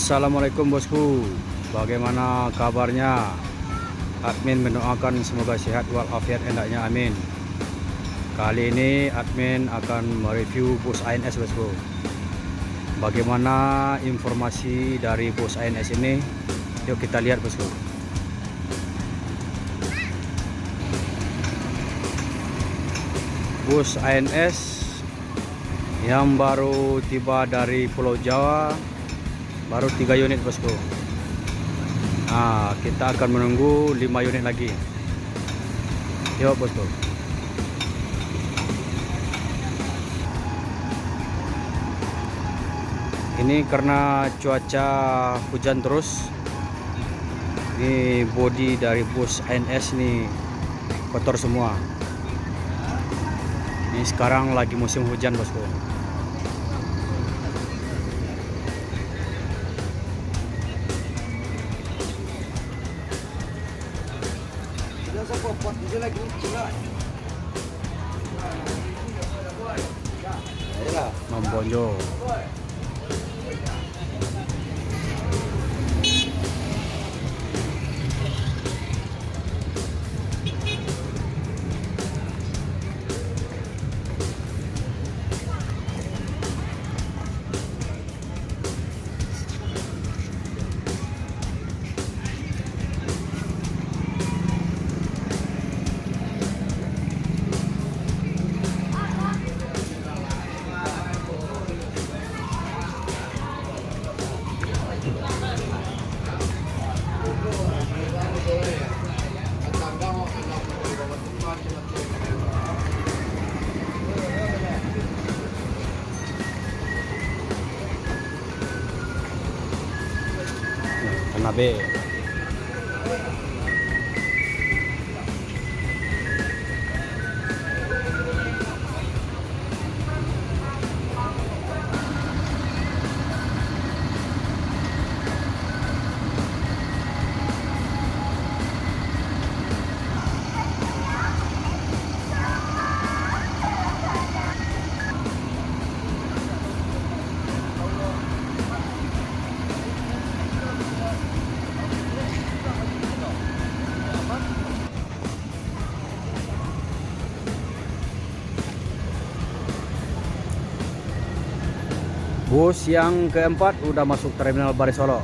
Assalamualaikum bosku, bagaimana kabarnya? Admin mendoakan semoga sehat walafiat hendaknya, amin. Kali ini admin akan mereview bus ANS bosku. Bagaimana informasi dari bus ANS ini? Yuk kita lihat bosku. Bus ANS yang baru tiba dari Pulau Jawa, baru 3 unit bosku. Nah, kita akan menunggu 5 unit lagi. Yuk bosku. Ini karena cuaca hujan terus, ini bodi dari bus ANS ini kotor semua. Ini sekarang lagi musim hujan bosku. Membonjo. Kena B. Bus yang keempat udah masuk terminal Bari Solo.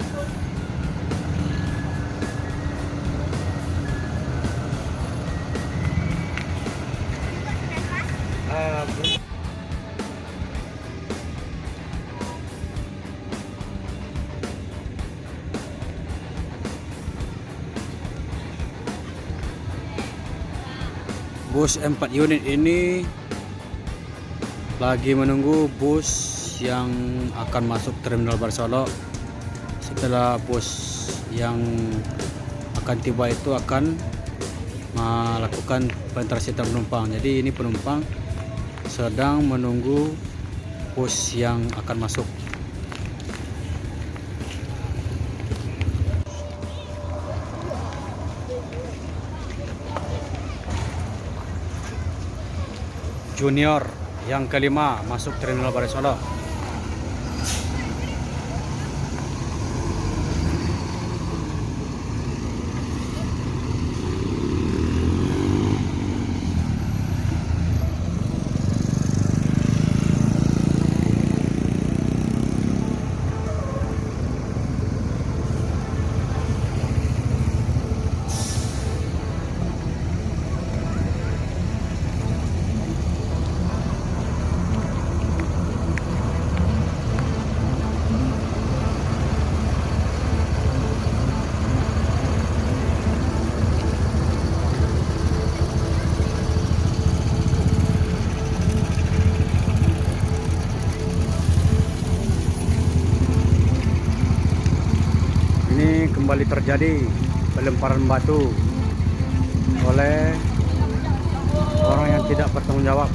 Bus 4 unit ini lagi menunggu bus yang akan masuk terminal Bari Solo. Setelah bus yang akan tiba itu akan melakukan pentransiten penumpang. Jadi ini penumpang sedang menunggu bus yang akan masuk. Junior yang kelima masuk terminal Bari Solo. Kembali terjadi pelemparan batu oleh orang yang tidak bertanggung jawab.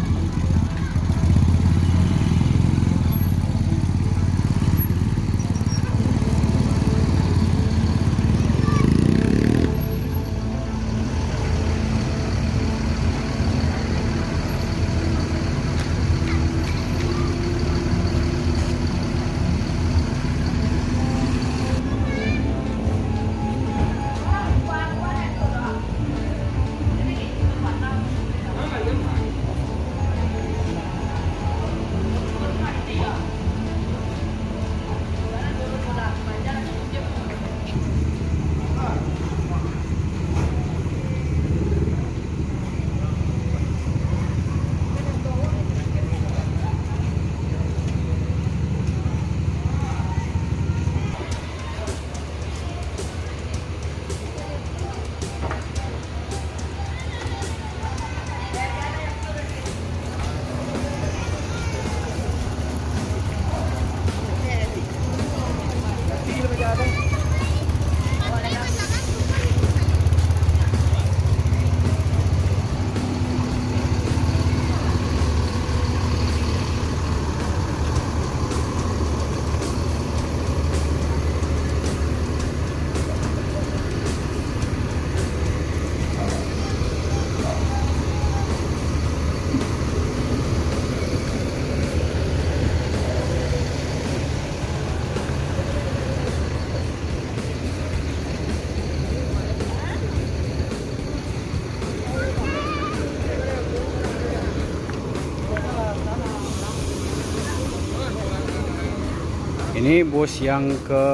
Ini bus yang ke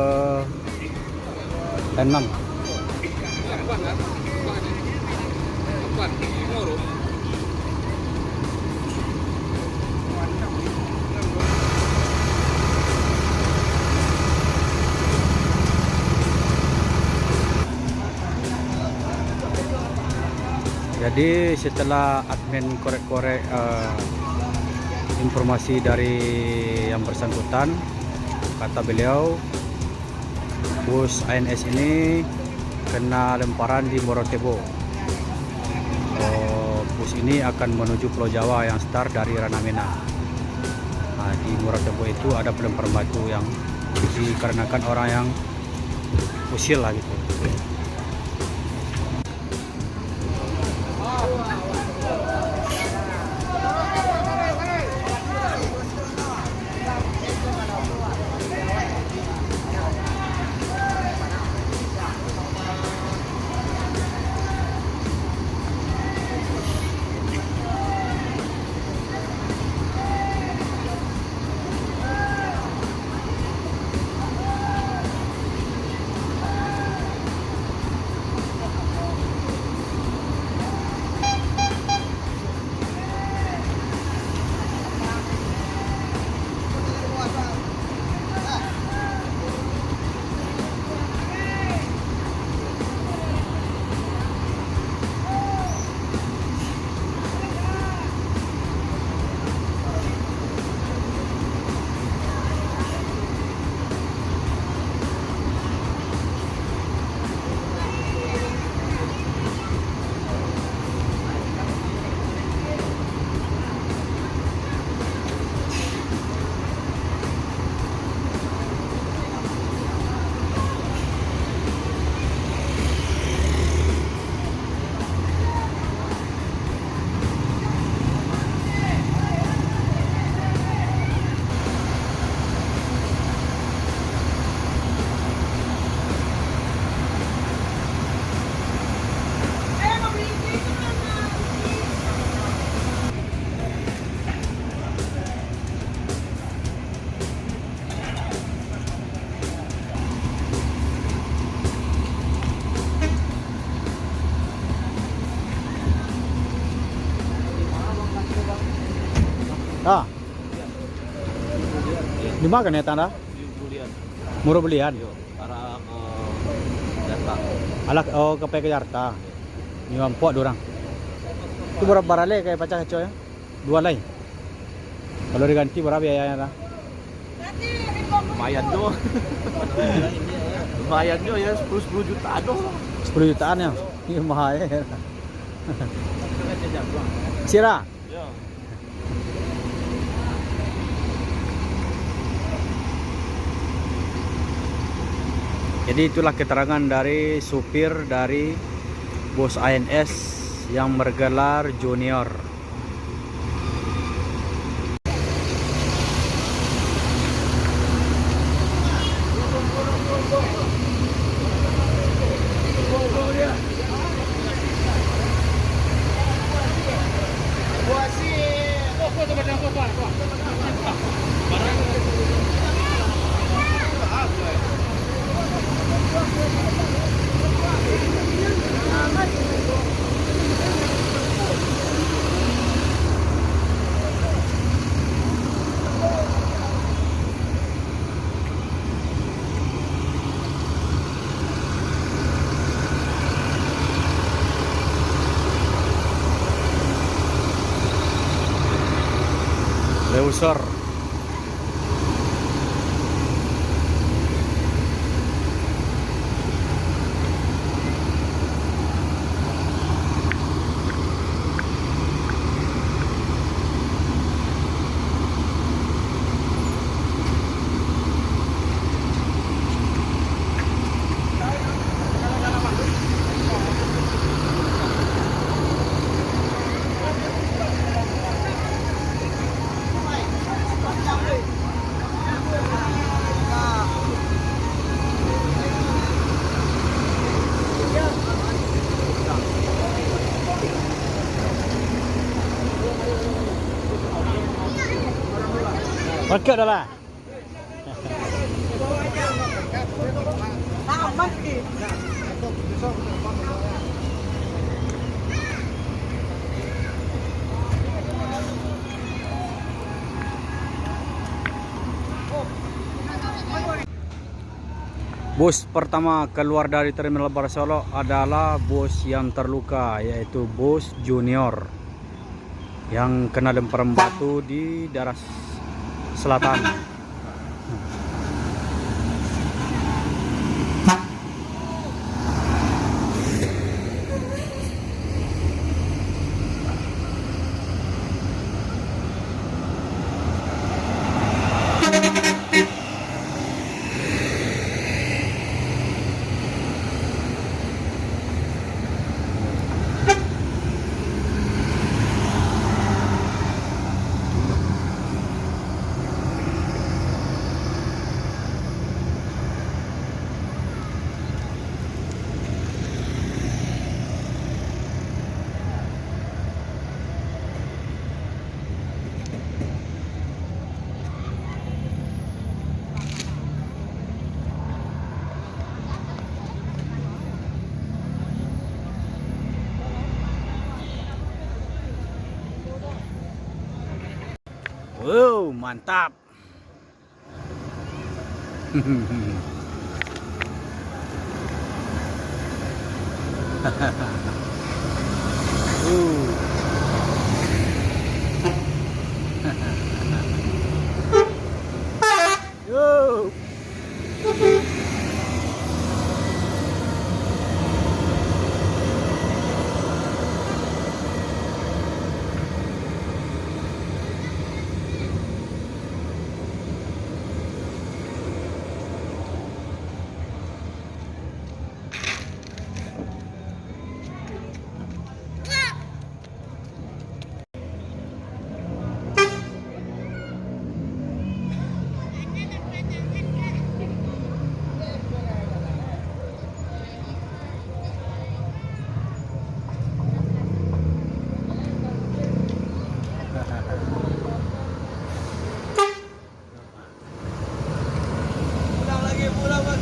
6. Jadi setelah admin korek-korek informasi dari yang bersangkutan, kata beliau bus ANS ini kena lemparan di Morotebo. Bus ini akan menuju Pulau Jawa yang start dari Ranamena. Nah, di Morotebo itu ada pelemparan batu yang dikarenakan orang yang usil lah gitu. Ah, di mana kan ya tanda? Murah belian. Arah ke Jakarta. Alak ke Jakarta. Ni mampu dorang. Itu berapa barale kayak pacah kecoh ya? 2 lay. Kalau diganti berapa biayanya? Lumayan jo. Lumayan jo ya 10 jutaan doh. 10 jutaan ya? Ini mahal ya. Sira. Ya. Jadi itulah keterangan dari supir dari bus ANS yang bergelar Junior. Leusor. Pakai dah lah. Bus pertama keluar dari Terminal Barsolo adalah bus yang terluka, yaitu bus Junior yang kena lemparan batu di daerah selatan. Wow, mantap. Yo.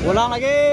Pulang lagi.